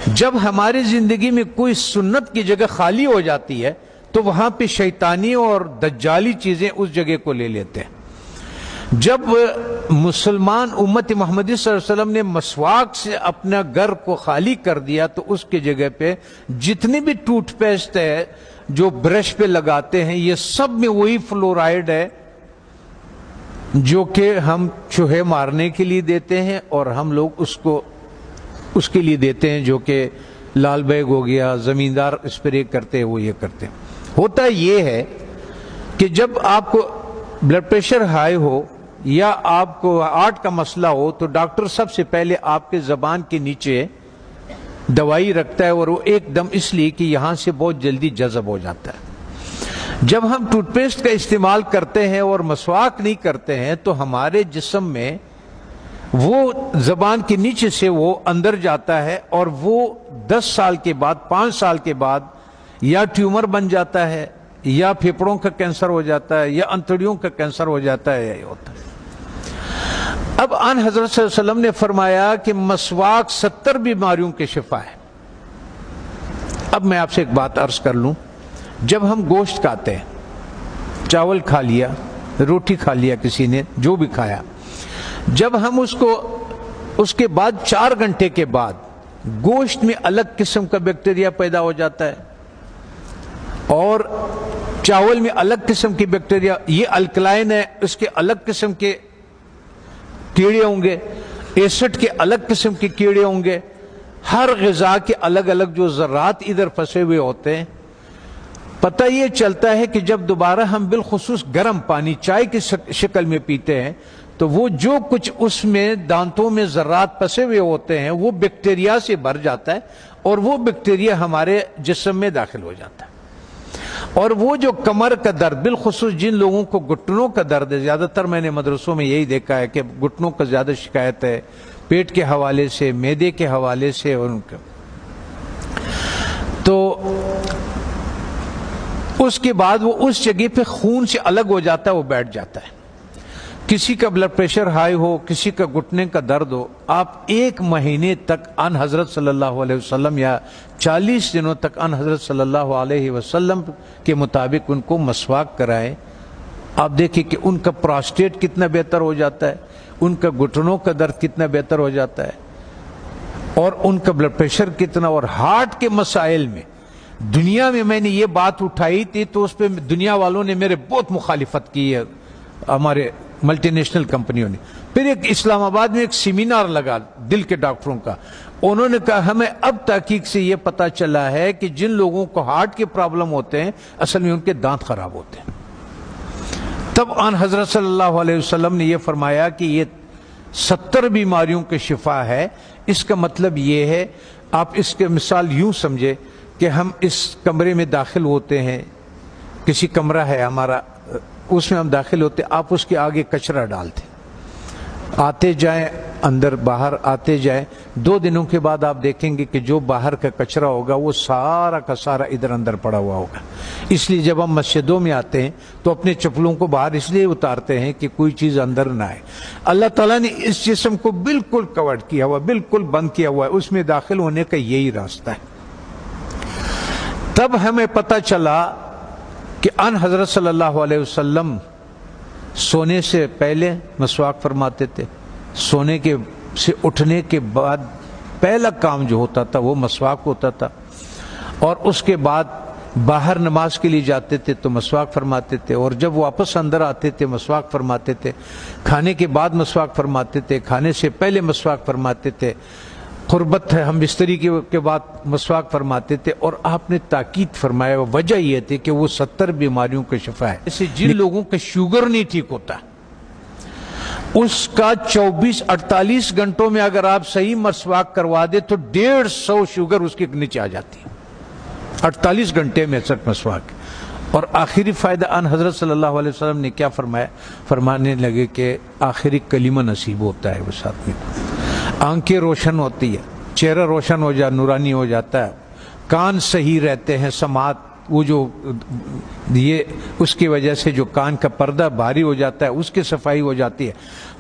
جب ہماری زندگی میں کوئی سنت کی جگہ خالی ہو جاتی ہے تو وہاں پہ شیطانی اور دجالی چیزیں اس جگہ کو لے لیتے ہیں۔ جب مسلمان امت محمدی صلی اللہ علیہ وسلم نے مسواک سے اپنا گھر کو خالی کر دیا تو اس کی جگہ پہ جتنی بھی ٹوتھ پیسٹ ہے جو برش پہ لگاتے ہیں یہ سب میں وہی فلورائڈ ہے جو کہ ہم چوہے مارنے کے لیے دیتے ہیں، اور ہم لوگ اس کے لیے دیتے ہیں جو کہ لال بیگ ہو گیا، زمیندار اسپرے کرتے ہیں وہ یہ کرتے ہیں۔ ہوتا یہ ہے کہ جب آپ کو بلڈ پریشر ہائی ہو یا آپ کو ہارٹ کا مسئلہ ہو تو ڈاکٹر سب سے پہلے آپ کے زبان کے نیچے دوائی رکھتا ہے، اور وہ ایک دم اس لیے کہ یہاں سے بہت جلدی جذب ہو جاتا ہے۔ جب ہم ٹوتھ پیسٹ کا استعمال کرتے ہیں اور مسواک نہیں کرتے ہیں تو ہمارے جسم میں وہ زبان کے نیچے سے وہ اندر جاتا ہے، اور وہ 10 سال کے بعد 5 سال کے بعد یا ٹیومر بن جاتا ہے یا پھیپھڑوں کا کینسر ہو جاتا ہے یا انتڑیوں کا کینسر ہو جاتا ہے، یہ ہوتا ہے۔ اب آن حضرت صلی اللہ علیہ وسلم نے فرمایا کہ مسواک 70 بیماریوں کے شفا ہے۔ اب میں آپ سے ایک بات عرض کر لوں، جب ہم گوشت کھاتے ہیں، چاول کھا لیا، روٹی کھا لیا، کسی نے جو بھی کھایا، جب ہم اس کے بعد 4 گھنٹے کے بعد گوشت میں الگ قسم کا بیکٹیریا پیدا ہو جاتا ہے اور چاول میں الگ قسم کی بیکٹیریا، یہ الکلائن ہے، اس کے الگ قسم کے کیڑے ہوں گے، ایسڈ کے الگ قسم کے کیڑے ہوں گے، ہر غذا کے الگ الگ جو ذرات ادھر پھنسے ہوئے ہوتے ہیں۔ پتہ یہ چلتا ہے کہ جب دوبارہ ہم بالخصوص گرم پانی چائے کی شکل میں پیتے ہیں تو وہ جو کچھ اس میں دانتوں میں ذرات پھنسے ہوئے ہوتے ہیں وہ بیکٹیریا سے بھر جاتا ہے، اور وہ بیکٹیریا ہمارے جسم میں داخل ہو جاتا ہے۔ اور وہ جو کمر کا درد، بالخصوص جن لوگوں کو گھٹنوں کا درد ہے، زیادہ تر میں نے مدرسوں میں یہی دیکھا ہے کہ گھٹنوں کا زیادہ شکایت ہے، پیٹ کے حوالے سے، معدے کے حوالے سے، ان کا تو اس کے بعد وہ اس جگہ پہ خون سے الگ ہو جاتا ہے، وہ بیٹھ جاتا ہے۔ کسی کا بلڈ پریشر ہائی ہو، کسی کا گھٹنے کا درد ہو، آپ 1 مہینے تک ان حضرت صلی اللہ علیہ وسلم یا 40 دنوں تک ان حضرت صلی اللہ علیہ وسلم کے مطابق ان کو مسواک کرائیں۔ آپ دیکھیں کہ ان کا پراسٹیٹ کتنا بہتر ہو جاتا ہے، ان کا گھٹنوں کا درد کتنا بہتر ہو جاتا ہے، اور ان کا بلڈ پریشر کتنا، اور ہارٹ کے مسائل میں دنیا میں نے یہ بات اٹھائی تھی تو اس پہ دنیا والوں نے میرے بہت مخالفت کی ہے، ہمارے ملٹی نیشنل کمپنیوں نے۔ پھر ایک اسلام آباد میں ایک سیمینار لگا دل کے ڈاکٹروں کا، انہوں نے کہا ہمیں اب تحقیق سے یہ پتا چلا ہے کہ جن لوگوں کو ہارٹ کے پرابلم ہوتے ہیں اصل میں ان کے دانت خراب ہوتے ہیں۔ تب آن حضرت صلی اللہ علیہ وسلم نے یہ فرمایا کہ یہ 70 بیماریوں کے شفا ہے۔ اس کا مطلب یہ ہے، آپ اس کے مثال یوں سمجھے کہ ہم اس کمرے میں داخل ہوتے ہیں، کسی کمرہ ہے ہمارا، اس میں ہم داخل ہوتے، آپ اس کے آگے کچرا ڈالتے، آتے جائیں اندر باہر آتے جائیں، 2 دنوں کے بعد آپ دیکھیں گے کہ جو باہر کا کچرا ہوگا وہ سارا کا سارا ادھر اندر پڑا ہوا ہوگا۔ اس لیے جب ہم مسجدوں میں آتے ہیں تو اپنے چپلوں کو باہر اس لیے اتارتے ہیں کہ کوئی چیز اندر نہ آئے۔ اللہ تعالیٰ نے اس جسم کو بالکل کور کیا ہوا، بالکل بند کیا ہوا ہے، اس میں داخل ہونے کا یہی راستہ ہے۔ تب ہمیں پتہ چلا کہ ان حضرت صلی اللہ علیہ وسلم سونے سے پہلے مسواک فرماتے تھے، سونے کے سے اٹھنے کے بعد پہلا کام جو ہوتا تھا وہ مسواک ہوتا تھا، اور اس کے بعد باہر نماز کے لیے جاتے تھے تو مسواک فرماتے تھے، اور جب واپس اندر آتے تھے مسواک فرماتے تھے، کھانے کے بعد مسواک فرماتے تھے، کھانے سے پہلے مسواک فرماتے تھے، قربت ہے ہم بستری کے بعد مسواک فرماتے تھے۔ اور آپ نے تاکید فرمایا، وجہ یہ تھی کہ وہ 70 بیماریوں کا شفا ہے۔ جیسے جن لوگوں کا شوگر نہیں ٹھیک ہوتا، اس کا 24-48 گھنٹوں میں اگر آپ صحیح مسواک کروا دے تو 150 شوگر اس کے نیچے آ جاتی ہے، 48 گھنٹے میں صرف مسواک۔ اور آخری فائدہ ان حضرت صلی اللہ علیہ وسلم نے کیا فرمایا؟ فرمانے لگے کہ آخری کلمہ نصیب ہوتا ہے اس آدمی کو، آنکھیں روشن ہوتی ہے، چہرہ روشن ہو جاتا، نورانی ہو جاتا ہے، کان صحیح رہتے ہیں، سماعت وہ جو یہ اس کی وجہ سے جو کان کا پردہ بھاری ہو جاتا ہے اس کی صفائی ہو جاتی ہے.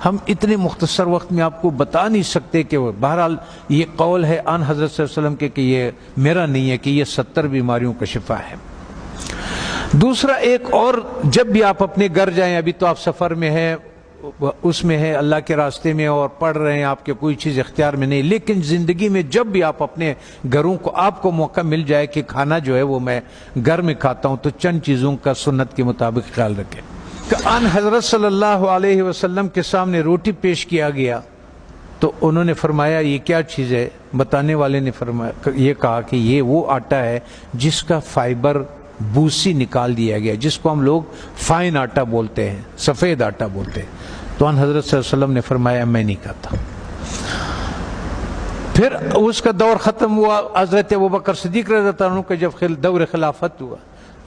ہم اتنے مختصر وقت میں آپ کو بتا نہیں سکتے کہ بہرحال یہ قول ہے آن حضرت صلی اللہ علیہ وسلم کے کہ یہ میرا نہیں ہے کہ یہ 70 بیماریوں کا شفا ہے. دوسرا ایک اور، جب بھی آپ اپنے گھر جائیں، ابھی تو آپ سفر میں ہیں، اس میں ہے اللہ کے راستے میں اور پڑھ رہے ہیں، آپ کے کوئی چیز اختیار میں نہیں، لیکن زندگی میں جب بھی آپ اپنے گھروں کو آپ کو موقع مل جائے کہ کھانا جو ہے وہ میں گھر میں کھاتا ہوں، تو چند چیزوں کا سنت کے مطابق خیال رکھیں. کہ ان حضرت صلی اللہ علیہ وسلم کے سامنے روٹی پیش کیا گیا تو انہوں نے فرمایا یہ کیا چیز ہے؟ بتانے والے نے فرمایا، یہ کہا کہ یہ وہ آٹا ہے جس کا فائبر بوسی نکال دیا گیا، جس کو ہم لوگ فائن آٹا بولتے ہیں، سفید آٹا بولتے ہیں. تو ان حضرت صلی اللہ علیہ وسلم نے فرمایا میں نہیں کھاتا. پھر اس کا دور ختم ہوا. حضرت ابوبکر صدیق رضی اللہ عنہ کا جب دور خلافت ہوا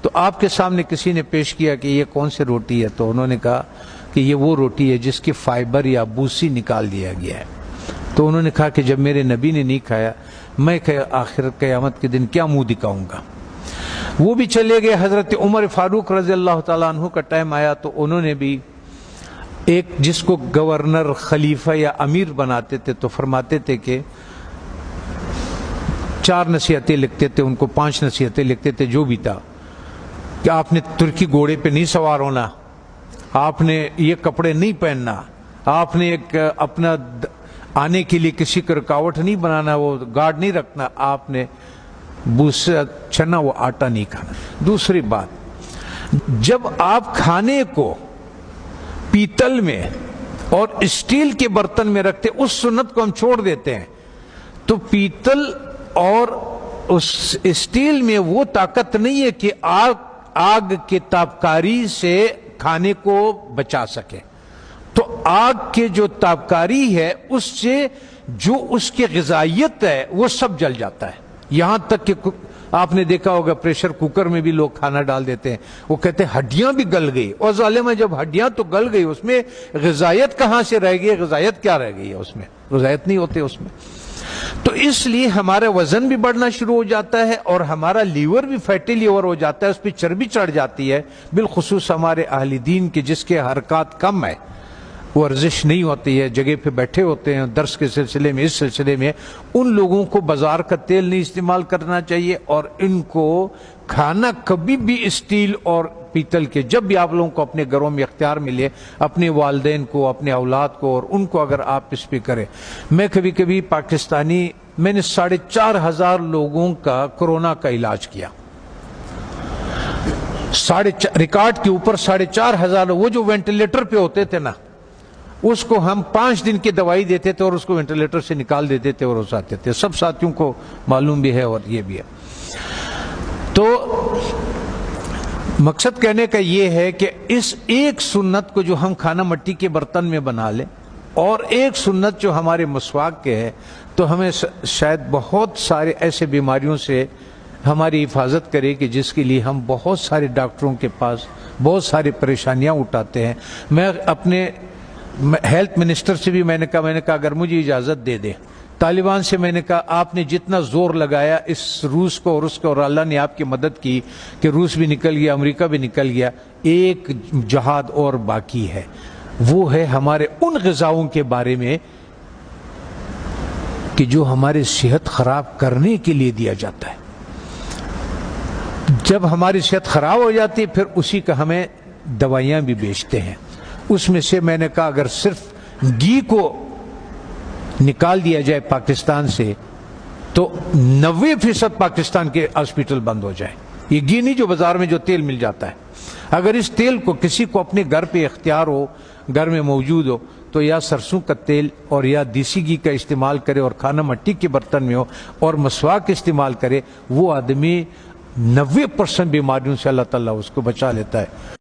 تو آپ کے سامنے کسی نے پیش کیا کہ یہ کون سی روٹی ہے؟ تو انہوں نے کہا کہ یہ وہ روٹی ہے جس کی فائبر یا بوسی نکال دیا گیا ہے. تو انہوں نے کہا کہ جب میرے نبی نے نہیں کھایا، میں آخر قیامت کے دن کیا منہ دکھاؤں گا؟ وہ بھی چلے گئے. حضرت عمر فاروق رضی اللہ تعالیٰ عنہ کا ٹائم آیا تو انہوں نے بھی ایک جس کو گورنر، خلیفہ یا امیر بناتے تھے تو فرماتے تھے کہ 4 نصیحتیں لکھتے تھے، ان کو 5 نصیحتیں لکھتے تھے، جو بھی تھا کہ آپ نے ترکی گھوڑے پہ نہیں سوار ہونا، آپ نے یہ کپڑے نہیں پہننا، آپ نے ایک اپنا آنے کے لیے کسی کو رکاوٹ نہیں بنانا، وہ گارڈ نہیں رکھنا، آپ نے بوسا چنا وہ آٹا نہیں کھانا. دوسری بات، جب آپ کھانے کو پیتل میں اور اسٹیل کے برتن میں رکھتے، اس سنت کو ہم چھوڑ دیتے ہیں. تو پیتل اور اس اسٹیل میں وہ طاقت نہیں ہے کہ آگ کے تابکاری سے کھانے کو بچا سکے. تو آگ کے جو تابکاری ہے اس سے جو اس کی غذائیت ہے وہ سب جل جاتا ہے. یہاں تک کہ آپ نے دیکھا ہوگا پریشر کوکر میں بھی لوگ کھانا ڈال دیتے ہیں، وہ کہتے ہیں ہڈیاں بھی گل گئی. اور ظالمہ جب ہڈیاں تو گل گئی، اس میں غذائیت کہاں سے رہ گئی؟ غذائیت کیا رہ گئی ہے اس میں؟ غذائیت نہیں ہوتے اس میں. تو اس لیے ہمارا وزن بھی بڑھنا شروع ہو جاتا ہے اور ہمارا لیور بھی فیٹی لیور ہو جاتا ہے، اس پہ چربی چڑھ جاتی ہے. بالخصوص ہمارے اہل دین کے جس کے حرکات کم ہے، ورزش نہیں ہوتی ہے، جگہ پہ بیٹھے ہوتے ہیں درس کے سلسلے میں، اس سلسلے میں، ان لوگوں کو بازار کا تیل نہیں استعمال کرنا چاہیے. اور ان کو کھانا کبھی بھی اسٹیل اور پیتل کے، جب بھی آپ لوگوں کو اپنے گھروں میں اختیار ملے، اپنے والدین کو، اپنے اولاد کو اور ان کو اگر آپ اس پہ کریں. میں کبھی کبھی پاکستانی، میں نے 4,500 لوگوں کا کورونا کا علاج کیا، ریکارڈ کے اوپر 4,500. وہ جو وینٹیلیٹر پہ ہوتے تھے نا، اس کو ہم 5 دن کی دوائی دیتے تھے اور اس کو وینٹیلیٹر سے نکال دیتے تھے اور اس آتے تھے. سب ساتھیوں کو معلوم بھی ہے اور یہ بھی ہے. تو مقصد کہنے کا یہ ہے کہ اس ایک سنت کو جو ہم کھانا مٹی کے برتن میں بنا لیں، اور ایک سنت جو ہمارے مسواک کے ہے، تو ہمیں شاید بہت سارے ایسے بیماریوں سے ہماری حفاظت کرے کہ جس کے لیے ہم بہت سارے ڈاکٹروں کے پاس بہت ساری پریشانیاں اٹھاتے ہیں. میں اپنے ہیلتھ منسٹر سے بھی میں نے کہا اگر مجھے اجازت دے دے، طالبان سے میں نے کہا آپ نے جتنا زور لگایا اس روس کو اور اس کو، اور اللہ نے آپ کی مدد کی کہ روس بھی نکل گیا، امریکہ بھی نکل گیا، ایک جہاد اور باقی ہے. وہ ہے ہمارے ان غذاؤں کے بارے میں کہ جو ہماری صحت خراب کرنے کے لیے دیا جاتا ہے. جب ہماری صحت خراب ہو جاتی ہے پھر اسی کا ہمیں دوائیاں بھی بیچتے ہیں. اس میں سے میں نے کہا اگر صرف گھی کو نکال دیا جائے پاکستان سے تو 90% پاکستان کے ہاسپٹل بند ہو جائے. یہ گھی نہیں جو بازار میں جو تیل مل جاتا ہے. اگر اس تیل کو کسی کو اپنے گھر پہ اختیار ہو، گھر میں موجود ہو، تو یا سرسوں کا تیل اور یا دیسی گھی کا استعمال کرے اور کھانا مٹی کے برتن میں ہو اور مسواک استعمال کرے. وہ آدمی 90% بیماریوں سے اللہ تعالیٰ اس کو بچا لیتا ہے.